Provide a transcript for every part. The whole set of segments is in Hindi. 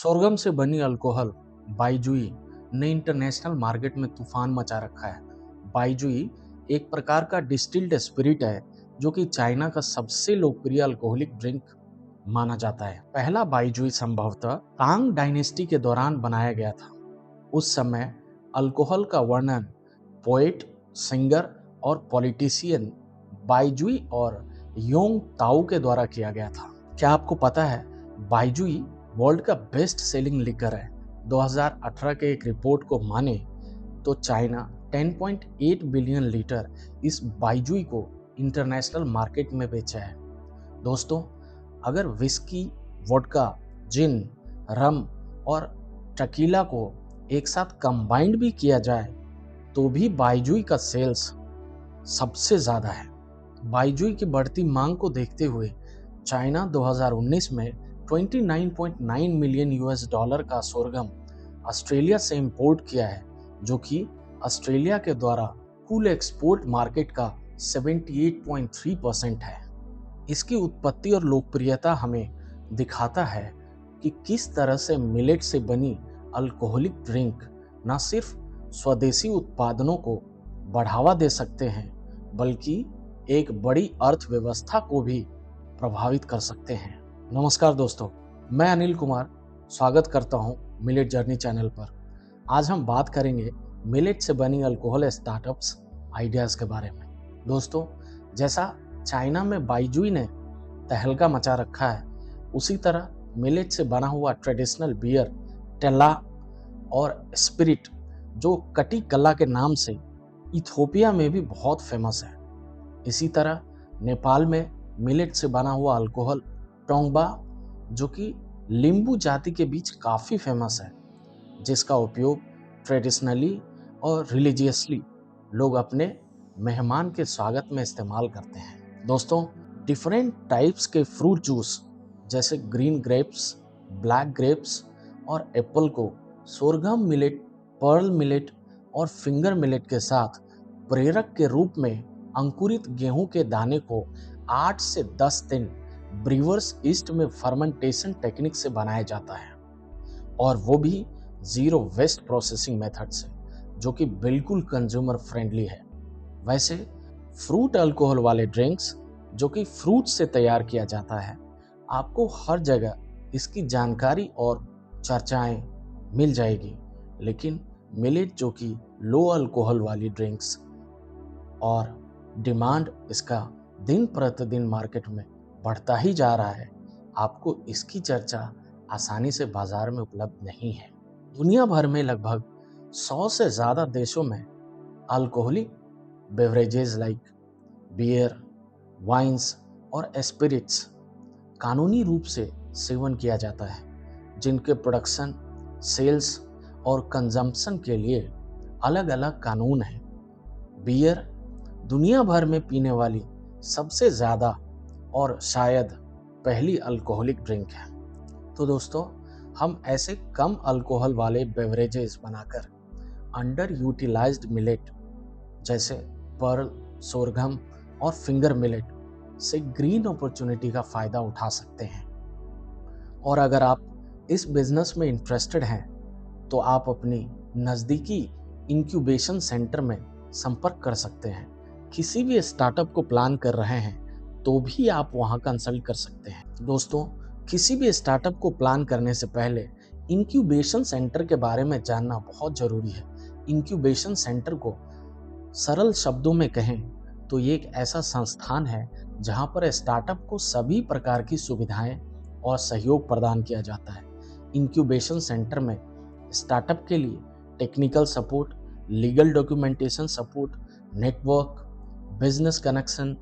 सोरगम से बनी अल्कोहल बाइजुई ने इंटरनेशनल मार्केट में तूफान मचा रखा है। बाइजुई एक प्रकार का डिस्टिल्ड स्पिरिट है जो कि चाइना का सबसे लोकप्रिय अल्कोहलिक ड्रिंक माना जाता है। पहला बाइजुई संभवतः तांग डायनेस्टी के दौरान बनाया गया था। उस समय अल्कोहल का वर्णन पोएट, सिंगर और पॉलिटिशियन बाइजुई और योंग ताऊ के द्वारा किया गया था। क्या आपको पता है बाइजुई वर्ल्ड का बेस्ट सेलिंग लिकर है। 2018 के एक रिपोर्ट को माने तो चाइना 10.8 बिलियन लीटर इस बाइजुई को इंटरनेशनल मार्केट में बेचा है। दोस्तों, अगर विस्की, वोडका, जिन, रम और टकीला को एक साथ कंबाइंड भी किया जाए तो भी बाइजुई का सेल्स सबसे ज़्यादा है। बाइजुई की बढ़ती मांग को देखते हुए चाइना 2019 में 29.9 मिलियन यूएस डॉलर का सोरगम ऑस्ट्रेलिया से इंपोर्ट किया है, जो कि ऑस्ट्रेलिया के द्वारा कुल एक्सपोर्ट मार्केट का 78.3% है। इसकी उत्पत्ति और लोकप्रियता हमें दिखाता है कि किस तरह से मिलेट से बनी अल्कोहलिक ड्रिंक न सिर्फ स्वदेशी उत्पादनों को बढ़ावा दे सकते हैं, बल्कि एक बड़ी अर्थव्यवस्था को भी प्रभावित कर सकते हैं। नमस्कार दोस्तों, मैं अनिल कुमार स्वागत करता हूं मिलेट जर्नी चैनल पर। आज हम बात करेंगे मिलेट से बनी अल्कोहल स्टार्टअप्स आइडियाज़ के बारे में। दोस्तों, जैसा चाइना में बाइजुई ने तहलका मचा रखा है, उसी तरह मिलेट से बना हुआ ट्रेडिशनल बियर टेला और स्पिरिट, जो कटी कला के नाम से इथोपिया में भी बहुत फेमस है। इसी तरह नेपाल में मिलेट से बना हुआ अल्कोहल टोंगबा, जो कि लिम्बू जाति के बीच काफ़ी फेमस है, जिसका उपयोग ट्रेडिशनली और रिलीजियसली लोग अपने मेहमान के स्वागत में इस्तेमाल करते हैं। दोस्तों, डिफरेंट टाइप्स के फ्रूट जूस जैसे ग्रीन ग्रेप्स, ब्लैक ग्रेप्स और एप्पल को सोरगम मिलेट, पर्ल मिलेट और फिंगर मिलेट के साथ प्रेरक के रूप में अंकुरित गेहूं के दाने को 8 से 10 दिन ब्रीवर्स ईस्ट में फर्मेंटेशन टेक्निक से बनाया जाता है, और वो भी जीरो वेस्ट प्रोसेसिंग मेथड से, जो कि बिल्कुल कंज्यूमर फ्रेंडली है। वैसे फ्रूट अल्कोहल वाले ड्रिंक्स जो कि फ्रूट से तैयार किया जाता है, आपको हर जगह इसकी जानकारी और चर्चाएं मिल जाएगी, लेकिन मिलेट जो कि लो अल्कोहल वाली ड्रिंक्स और डिमांड इसका दिन प्रतिदिन मार्केट में बढ़ता ही जा रहा है, आपको इसकी चर्चा आसानी से बाजार में उपलब्ध नहीं है। दुनिया भर में लगभग 100 से ज़्यादा देशों में alcoholic beverages like beer, wines और स्पिरिट्स कानूनी रूप से सेवन किया जाता है, जिनके प्रोडक्शन, सेल्स और कंजम्पशन के लिए अलग अलग कानून हैं। बियर दुनिया भर में पीने वाली सबसे ज़्यादा और शायद पहली अल्कोहलिक ड्रिंक है। तो दोस्तों, हम ऐसे कम अल्कोहल वाले बेवरेजेस बनाकर अंडर यूटिलाइज्ड मिलेट जैसे पर्ल, सोरगम और फिंगर मिलेट से ग्रीन अपॉर्चुनिटी का फ़ायदा उठा सकते हैं। और अगर आप इस बिजनेस में इंटरेस्टेड हैं तो आप अपनी नज़दीकी इंक्यूबेशन सेंटर में संपर्क कर सकते हैं। किसी भी स्टार्टअप को प्लान कर रहे हैं तो भी आप वहां कंसल्ट कर सकते हैं। दोस्तों, किसी भी स्टार्टअप को प्लान करने से पहले इंक्यूबेशन सेंटर के बारे में जानना बहुत ज़रूरी है। इंक्यूबेशन सेंटर को सरल शब्दों में कहें तो ये एक ऐसा संस्थान है जहां पर स्टार्टअप को सभी प्रकार की सुविधाएं और सहयोग प्रदान किया जाता है। इंक्यूबेशन सेंटर में स्टार्टअप के लिए technical support, legal documentation support, network, business connection,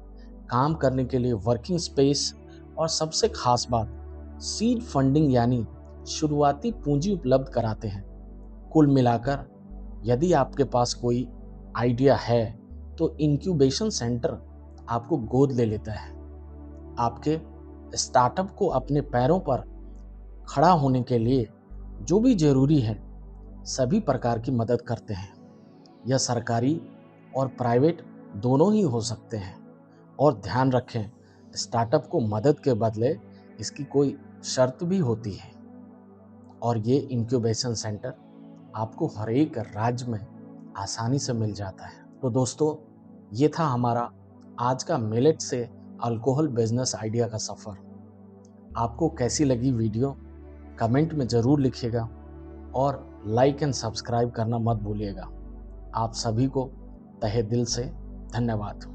काम करने के लिए वर्किंग स्पेस और सबसे खास बात सीड फंडिंग यानी शुरुआती पूंजी उपलब्ध कराते हैं। कुल मिलाकर यदि आपके पास कोई आइडिया है तो इंक्यूबेशन सेंटर आपको गोद ले लेता है, आपके स्टार्टअप को अपने पैरों पर खड़ा होने के लिए जो भी जरूरी है सभी प्रकार की मदद करते हैं। यह सरकारी और प्राइवेट दोनों ही हो सकते हैं। और ध्यान रखें, स्टार्टअप को मदद के बदले इसकी कोई शर्त भी होती है। और ये इंक्यूबेशन सेंटर आपको हर एक राज्य में आसानी से मिल जाता है। तो दोस्तों, ये था हमारा आज का मिलेट से अल्कोहल बिजनेस आइडिया का सफ़र। आपको कैसी लगी वीडियो कमेंट में ज़रूर लिखिएगा और लाइक एंड सब्सक्राइब करना मत भूलिएगा। आप सभी को तहे दिल से धन्यवाद।